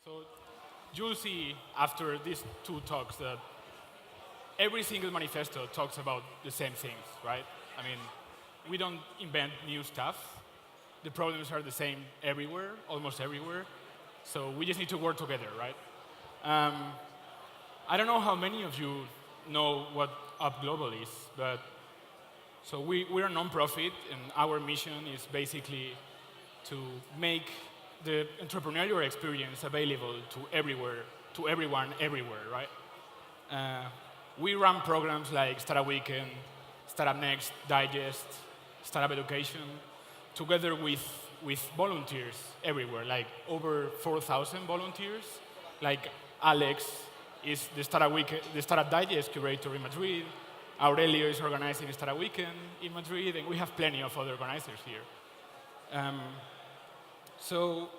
So you'll see after these two talks that every single manifesto talks about the same things, right? I mean, we don't invent new stuff. The problems are the same everywhere, almost everywhere. So we just need to work together, right? Um, I don't know how many of you know what Up Global is, but we're a non-profit, and our mission is basically to make the entrepreneurial experience available to everywhere, to everyone, everywhere, right? Uh, we run programs like Startup Weekend, Startup Next, Digest, Startup Education, together with volunteers everywhere, like over 4,000 volunteers. Like Alex is the the Startup Digest curator in Madrid. Aurelio is organizing Startup Weekend in Madrid, and we have plenty of other organizers here. Um, so,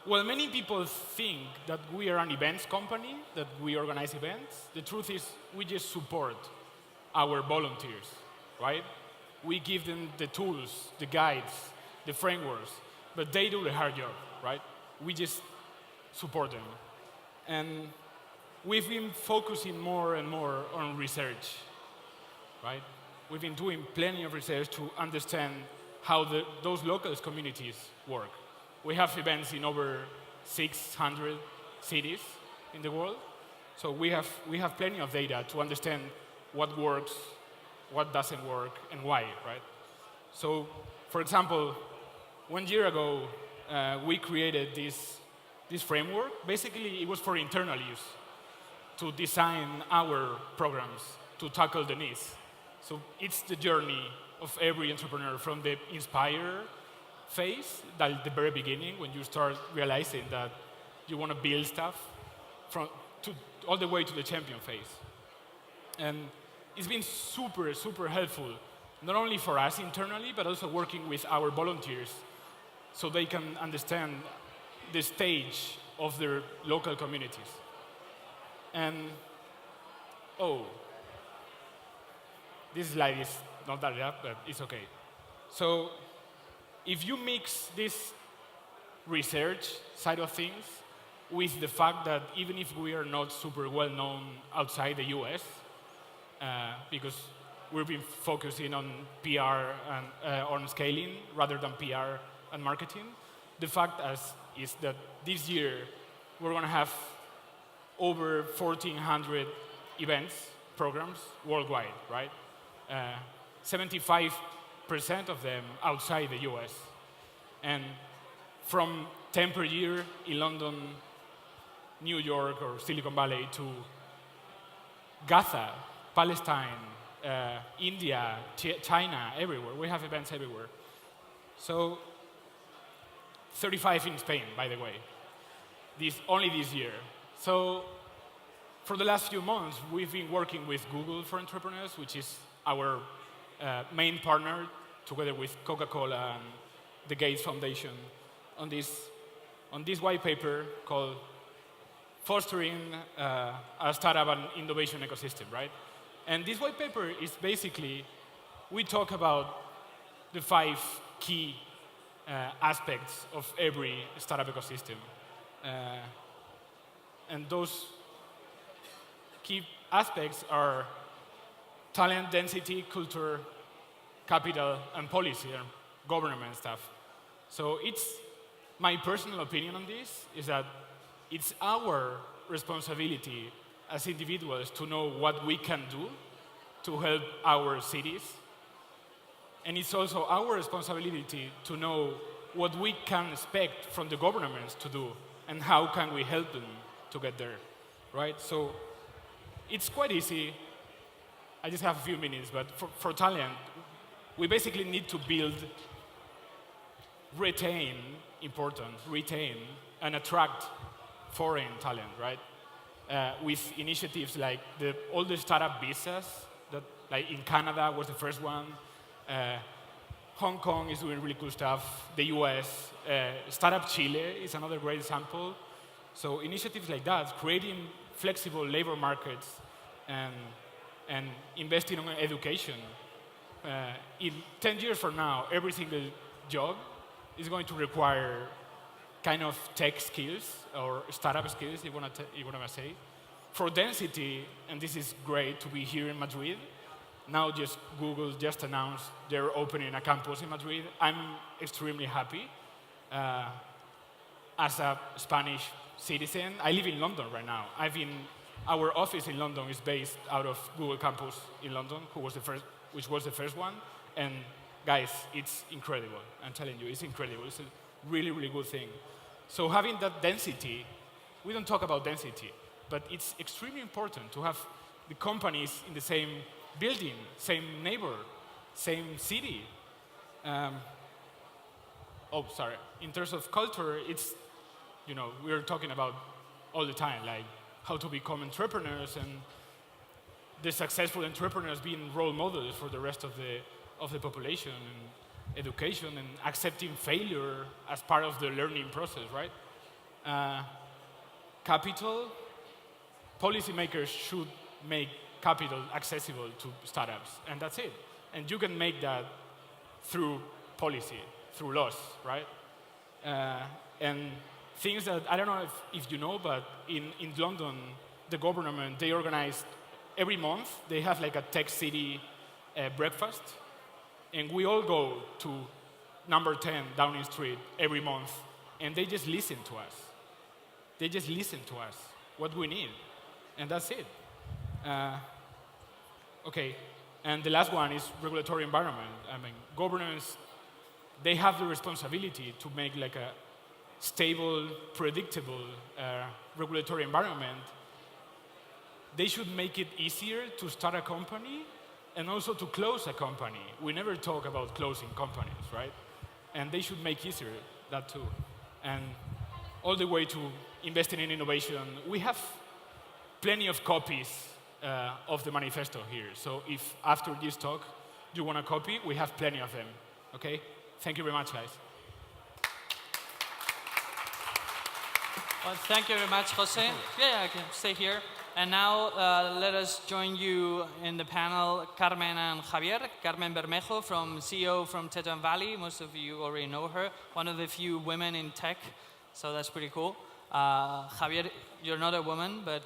well, many people think that we are an events company, that we organize events. The truth is, we just support our volunteers, right? We give them the tools, the guides, the frameworks, but they do the hard job, right? We just support them. And we've been focusing more and more on research, right? We've been doing plenty of research to understand how those local communities work. We have events in over 600 cities in the world, so we have plenty of data to understand what works, what doesn't work, and why, right? So, for example, 1 year ago, we created this framework. Basically, it was for internal use, to design our programs to tackle the needs. So it's the journey of every entrepreneur from the inspire phase, at the very beginning, when you start realizing that you want to build stuff, all the way to the champion phase. And it's been super, super helpful, not only for us internally, but also working with our volunteers so they can understand the stage of their local communities. And, oh, this slide is not that up, but it's okay. So if you mix this research side of things with the fact that even if we are not super well known outside the US, because we've been focusing on PR and on scaling rather than PR and marketing, the fact is that this year we're going to have over 1,400 events, programs worldwide, right? 75% of them outside the US. And from 10 per year in London, New York, or Silicon Valley to Gaza, Palestine, India, China, everywhere. We have events everywhere. So 35 in Spain, by the way, only this year. So for the last few months, we've been working with Google for Entrepreneurs, which is our main partner, together with Coca-Cola and the Gates Foundation, on this white paper called Fostering a Startup and Innovation Ecosystem, right? And this white paper is basically, we talk about the 5 key aspects of every startup ecosystem. And those key aspects are talent, density, culture, capital, and policy, and government stuff. So it's my personal opinion on this is that it's our responsibility as individuals to know what we can do to help our cities. And it's also our responsibility to know what we can expect from the governments to do and how can we help them to get there, right? So it's quite easy. I just have a few minutes, but for talent, we basically need to build, retain, and attract foreign talent, right? With initiatives like all the startup visas, that like in Canada was the first one. Hong Kong is doing really cool stuff. The US, Startup Chile is another great example. So initiatives like that, creating flexible labor markets and investing in education. In 10 years from now, every single job is going to require kind of tech skills or startup skills, you want to say. For density, and this is great to be here in Madrid, now just Google just announced they're opening a campus in Madrid. I'm extremely happy. As a Spanish citizen, I live in London right now. Our office in London is based out of Google Campus in London, which was the first one. And guys, it's incredible. I'm telling you, it's incredible. It's a really, really good thing. So having that density, we don't talk about density, but it's extremely important to have the companies in the same building, same neighbor, same city. In terms of culture, it's, we're talking about all the time, like how to become entrepreneurs and the successful entrepreneurs being role models for the rest of the population and education and accepting failure as part of the learning process, right? Capital, policymakers should make capital accessible to startups, and that's it. And you can make that through policy, through laws, right? And things that, I don't know if you know, but in London, the government, they organize, every month, they have like a tech city breakfast, and we all go to number 10 Downing Street every month, and they just listen to us. They just listen to us, what we need, and that's it. Okay, and the last one is regulatory environment. I mean, governments, they have the responsibility to make like a stable, predictable regulatory environment. They should make it easier to start a company and also to close a company. We never talk about closing companies, right? And they should make easier that too. And all the way to investing in innovation. We have plenty of copies of the manifesto here. So if after this talk you want a copy, we have plenty of them. Okay? Thank you very much, guys. Well, thank you very much, Jose. Yeah, I can stay here. And now let us join you in the panel, Carmen and Javier. Carmen Bermejo, CEO from Teton Valley. Most of you already know her. One of the few women in tech, so that's pretty cool. Javier, you're not a woman, but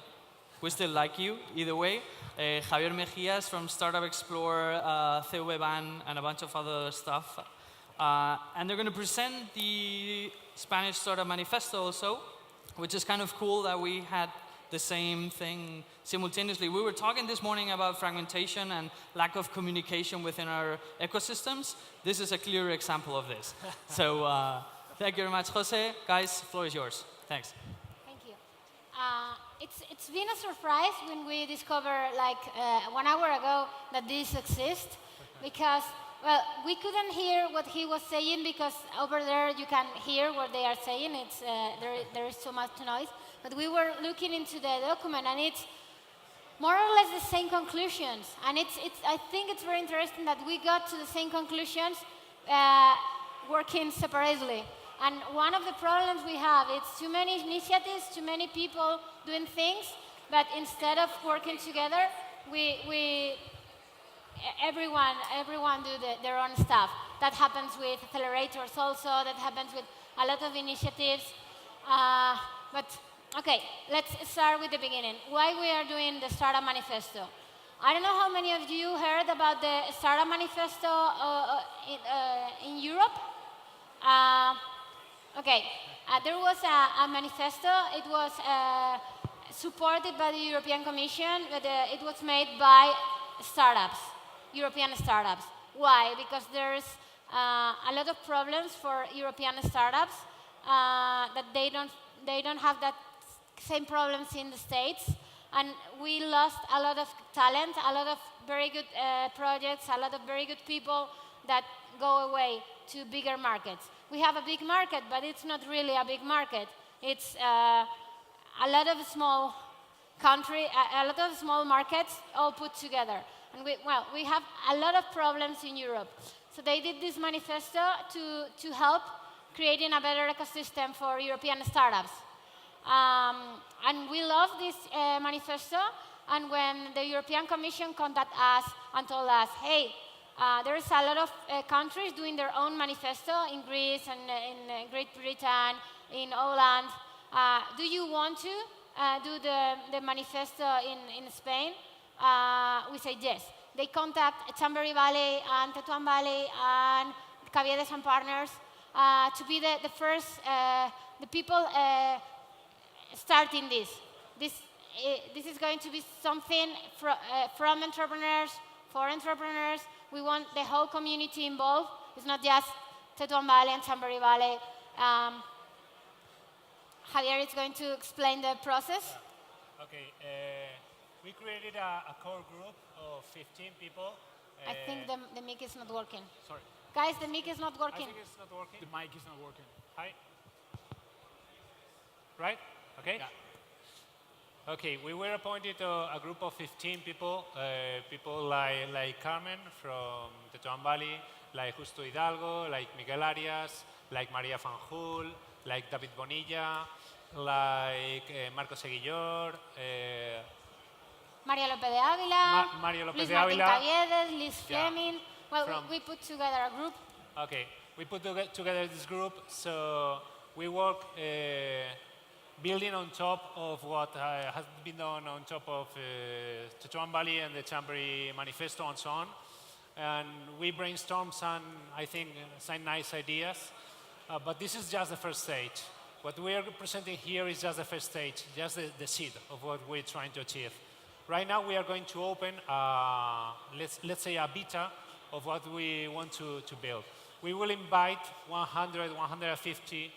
we still like you, either way. Javier Mejias from Startup Explorer, CVBAN, and a bunch of other stuff. And they're going to present the Spanish Startup Manifesto also, which is kind of cool that we had the same thing simultaneously. We were talking this morning about fragmentation and lack of communication within our ecosystems. This is a clear example of this. So thank you very much, Jose. Guys, the floor is yours. Thanks. Thank you. It's been a surprise when we discovered, like 1 hour ago, that this exists, because, well, we couldn't hear what he was saying because over there you can hear what they are saying. It's there is so much noise. But we were looking into the document, and it's more or less the same conclusions. And I think it's very interesting that we got to the same conclusions working separately. And one of the problems we have is too many initiatives, too many people doing things, but instead of working together, everyone do their own stuff. That happens with accelerators also, that happens with a lot of initiatives. Okay, let's start with the beginning. Why we are doing the Startup Manifesto? I don't know how many of you heard about the Startup Manifesto in Europe. There was a manifesto. It was supported by the European Commission, but it was made by startups, European startups. Why? Because there's a lot of problems for European startups that they don't have that same problems in the States, and we lost a lot of talent, a lot of very good projects, a lot of very good people that go away to bigger markets. We have a big market, but it's not really a big market. It's a lot of small a lot of small markets all put together. And we have a lot of problems in Europe. So they did this manifesto to help creating a better ecosystem for European startups. And we love this manifesto. And when the European Commission contacted us and told us, hey, there is a lot of countries doing their own manifesto in Greece and in Great Britain in Holland. Do you want to do the manifesto in Spain? We say yes. They contact Chambery Valley and Tetuan Valley and Caviedes and Partners to be the first, the people starting this. This is going to be something from entrepreneurs, for entrepreneurs. We want the whole community involved. It's not just Tetuan Valley and Chambery Valley. Javier is going to explain the process. Okay, we created a core group of 15 people. I think the mic is not working. Sorry. Guys, the mic is not I working. think it's not working. The mic is not working. Hi. Right? Okay? Yeah. Okay, we were appointed a group of 15 people, people like Carmen from Tetuan Valley, like Justo Hidalgo, like Miguel Arias, like Maria Fanjul, like David Bonilla, like Marcos Seguillor, María López de Ávila, Mario López Luis de Martín Ávila. Caviedes, Liz Yeah. Fleming. Well, From- we put together a group. Okay, we put together this group, so we work building on top of what has been done on top of Tetuan Valley and the Chambery Manifesto and so on. And we brainstorm some, I think, some nice ideas, but this is just the first stage. What we are presenting here is just the first stage, just the seed of what we're trying to achieve. Right now we are going to open, let's say a beta of what we want to build. We will invite 100, 150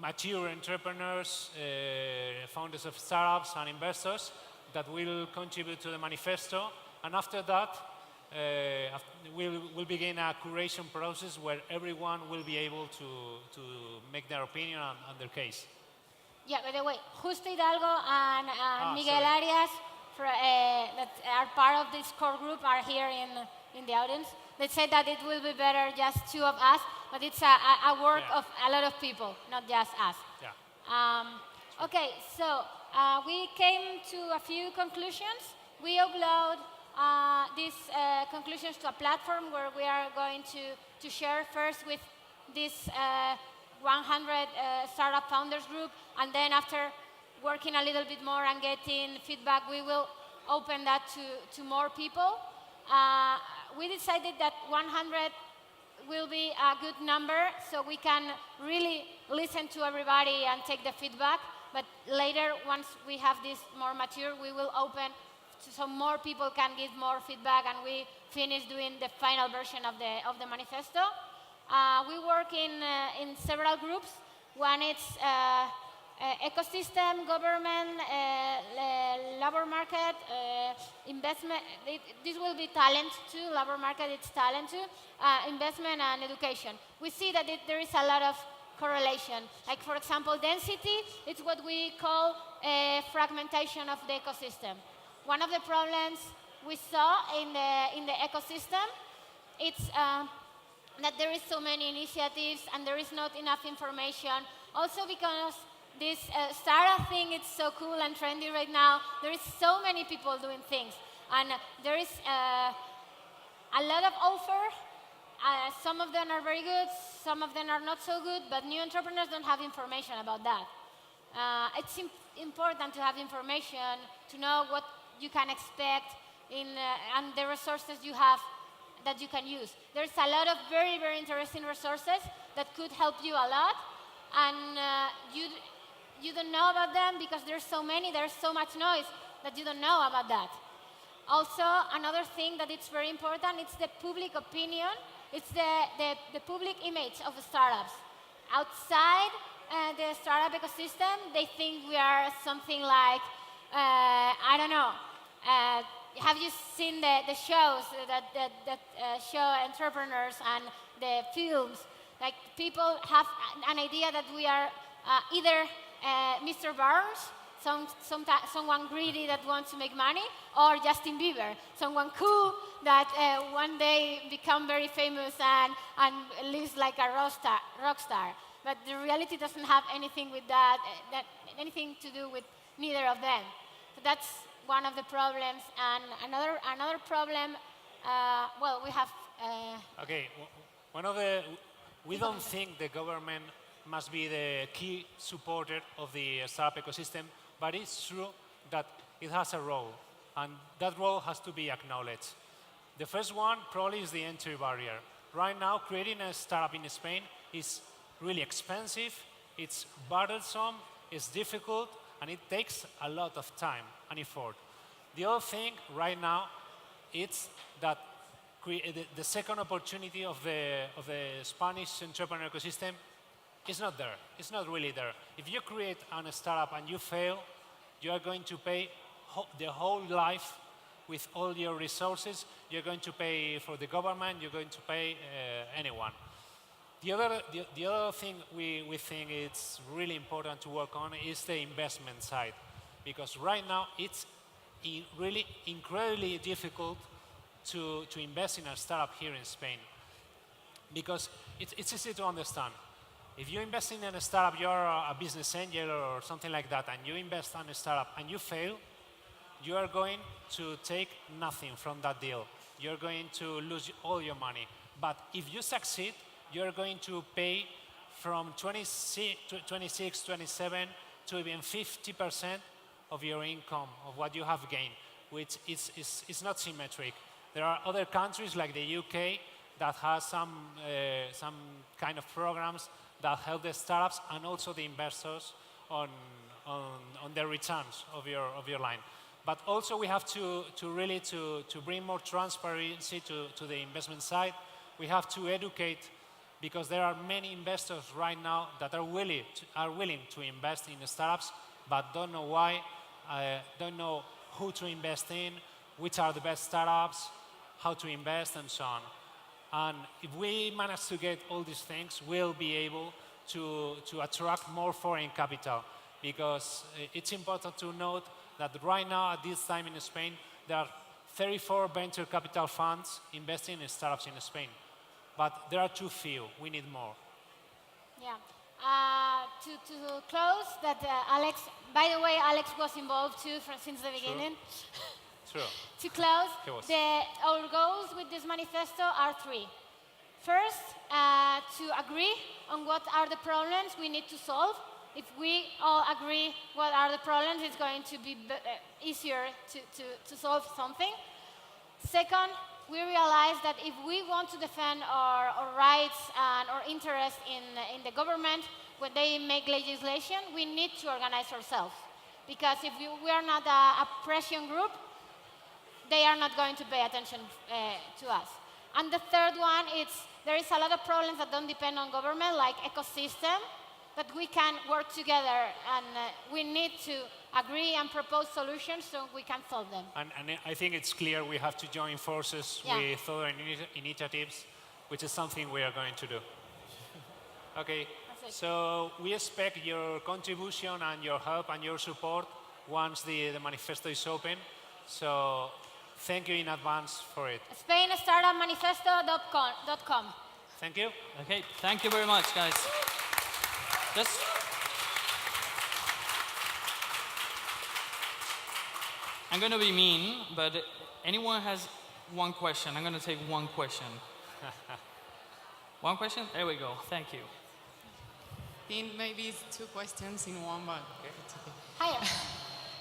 mature entrepreneurs, founders of startups and investors that will contribute to the manifesto. And after that, we'll begin a curation process where everyone will be able to make their opinion and their case. Yeah, by the way, Justo Hidalgo and Miguel sorry. Arias, that are part of this core group, are here in the audience. They said that it will be better just two of us, but it's a work Yeah. of a lot of people, not just us. Yeah. Okay, so we came to a few conclusions. We upload these conclusions to a platform where we are going to share first with this 100 startup founders group, and then after working a little bit more and getting feedback, we will open that to more people. We decided that 100 will be a good number, so we can really listen to everybody and take the feedback. But later, once we have this more mature, we will open so more people can give more feedback, and we finish doing the final version of the manifesto. We work in several groups. One is ecosystem, government, labor market, investment. This will be talent too. Labor market, it's talent too. Investment and education. We see that there is a lot of correlation. Like for example, density. It's what we call fragmentation of the ecosystem. One of the problems we saw in the ecosystem, it's that there is so many initiatives and there is not enough information. Also because this startup thing is so cool and trendy right now, there is so many people doing things. And there is a lot of offer. Some of them are very good, some of them are not so good, but new entrepreneurs don't have information about that. It's important to have information, to know what you can expect and the resources you have that you can use. There's a lot of very, very interesting resources that could help you a lot, and you don't know about them because there's so many, there's so much noise that you don't know about that. Also, another thing that it's very important, it's the public opinion, it's the public image of startups. Outside the startup ecosystem, they think we are something like, I don't know, have you seen the shows that show entrepreneurs and the films? Like people have an idea that we are either Mr. Burns, someone greedy that wants to make money, or Justin Bieber, someone cool that one day become very famous and lives like a rock star. But the reality doesn't have anything with that anything to do with neither of them. So that's one of the problems. And another problem, well, we have... Okay, one of the We don't think the government must be the key supporter of the startup ecosystem, but it's true that it has a role, and that role has to be acknowledged. The first one probably is the entry barrier. Right now, creating a startup in Spain is really expensive, it's burdensome, it's difficult, and it takes a lot of time and effort. The other thing right now is that the second opportunity of the Spanish entrepreneur ecosystem is not there. It's not really there. If you create a startup and you fail, you are going to pay the whole life with all your resources. You're going to pay for the government. You're going to pay anyone. The other thing we think it's really important to work on is the investment side, because right now it's really incredibly difficult to invest in a startup here in Spain, because it's easy to understand. If you invest in a startup, you're a business angel or something like that, and you invest in a startup and you fail, you are going to take nothing from that deal. You're going to lose all your money. But if you succeed, you're going to pay from 26, 27 to even 50% of your income, of what you have gained, which is not symmetric. There are other countries like the UK that has some kind of programs that help the startups and also the investors on the returns of your line. But also we have to really bring more transparency to the investment side. We have to educate, because there are many investors right now that are willing to invest in startups, but don't know why, don't know who to invest in, which are the best startups, how to invest, and so on. And if we manage to get all these things, we'll be able to attract more foreign capital, because it's important to note that right now, at this time in Spain, there are 34 venture capital funds investing in startups in Spain. But there are too few. We need more. Yeah. To close, that Alex, by the way, Alex was involved too since the beginning. True. To close, He was. our goals with this manifesto are three. First, to agree on what are the problems we need to solve. If we all agree what are the problems, it's going to be easier to solve something. Second, we realize that if we want to defend our rights and our interest in the government, when they make legislation, we need to organize ourselves. Because if we are not a pression group, they are not going to pay attention to us. And the third one, there is a lot of problems that don't depend on government, like ecosystem, but we can work together, and we need to agree and propose solutions so we can solve them. And I think it's clear we have to join forces with other initiatives, which is something we are going to do. Okay, so we expect your contribution and your help and your support once the manifesto is open. So thank you in advance for it. SpainStartupManifesto.com. Thank you. Okay, thank you very much, guys. I'm going to be mean, but anyone has one question? I'm going to take one question. One question? There we go. Thank you. I think maybe it's two questions in one, but it's okay.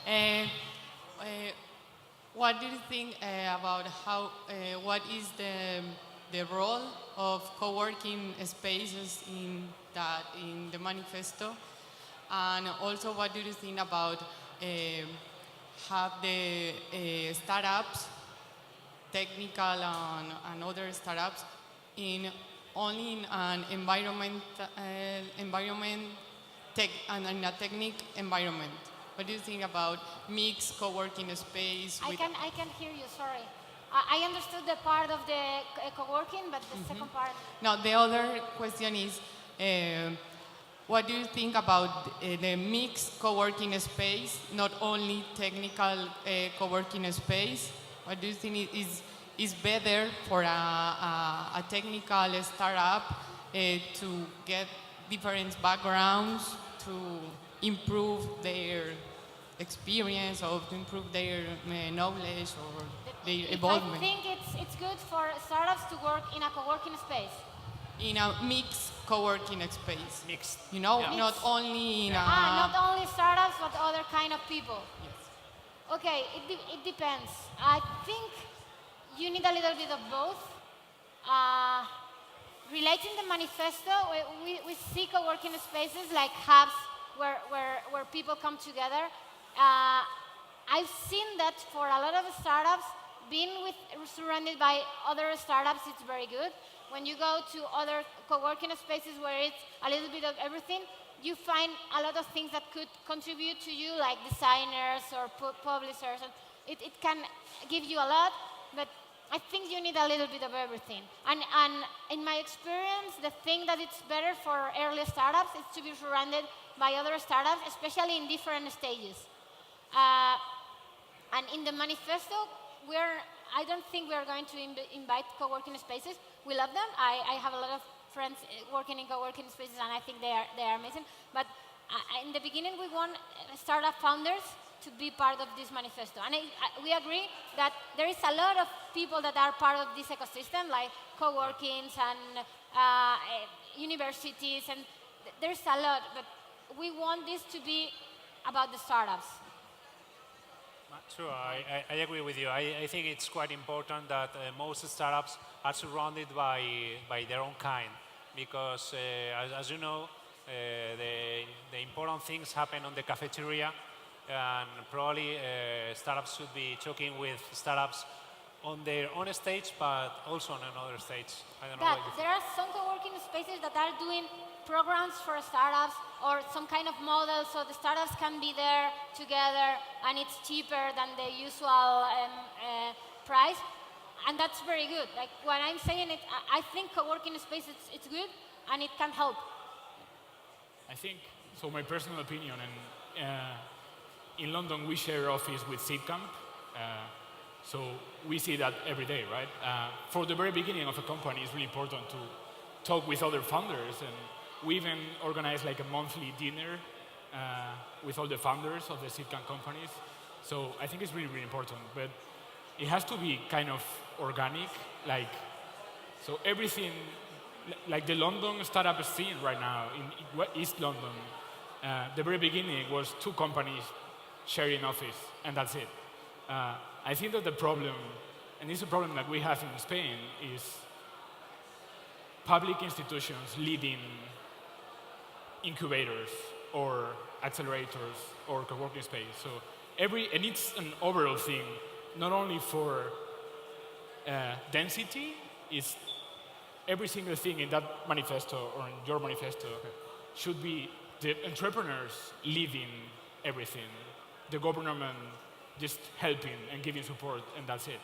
Hiya. What do you think about what is the role of co-working spaces in the manifesto? And also, what do you think about have the startups, technical and other startups, only in an environment and in a technical environment? What do you think about mixed co-working space? I can hear you, sorry. I understood the part of the co-working, but the second part... No, the other question is, what do you think about the mixed co-working space, not only technical co-working space? What do you think is better for a technical startup to get different backgrounds, to improve their experience or to improve their knowledge or their involvement? I think it's good for startups to work in a co-working space. in a mixed co-working space. Mixed. You know, Yeah. not only in a... Not only startups, but other kind of people. Okay, it depends. I think you need a little bit of both. Relating the manifesto, we see co-working spaces like hubs where people come together. I've seen that for a lot of startups, being surrounded by other startups, it's very good. When you go to other co-working spaces where it's a little bit of everything, you find a lot of things that could contribute to you, like designers or publishers. And it can give you a lot, but I think you need a little bit of everything. And in my experience, the thing that it's better for early startups is to be surrounded by other startups, especially in different stages. And in the manifesto, I don't think we are going to invite co-working spaces. We love them. I have a lot of friends working in co-working spaces, and I think they are amazing. But in the beginning, we want startup founders to be part of this manifesto. And we agree that there is a lot of people that are part of this ecosystem, like co-workings and universities, and there's a lot. But we want this to be about the startups. Sure, I agree with you. I think it's quite important that most startups are surrounded by their own kind, because as you know, the important things happen on the cafeteria, and probably startups should be talking with startups on their own stage, but also on another stage. I don't know But what you think. there are some co-working spaces that are doing programs for startups or some kind of model, so the startups can be there together and it's cheaper than the usual price, and that's very good. Like when I'm saying it, I think co-working space it's good and it can help. I think, so my personal opinion, and in London we share office with Seedcamp, so we see that every day, right? For the very beginning of a company, it's really important to talk with other founders, and we even organize like a monthly dinner with all the founders of the Seedcamp companies. So I think it's really, really important, but it has to be kind of organic, like, so everything, like the London startup scene right now in East London, the very beginning was 2 companies sharing office, and that's it. I think that the problem, and it's a problem that we have in Spain, is public institutions leading incubators or accelerators or co-working space. So and it's an overall thing, not only for density, it's every single thing in that manifesto or in your manifesto should be the entrepreneurs leading everything, the government just helping and giving support, and that's it.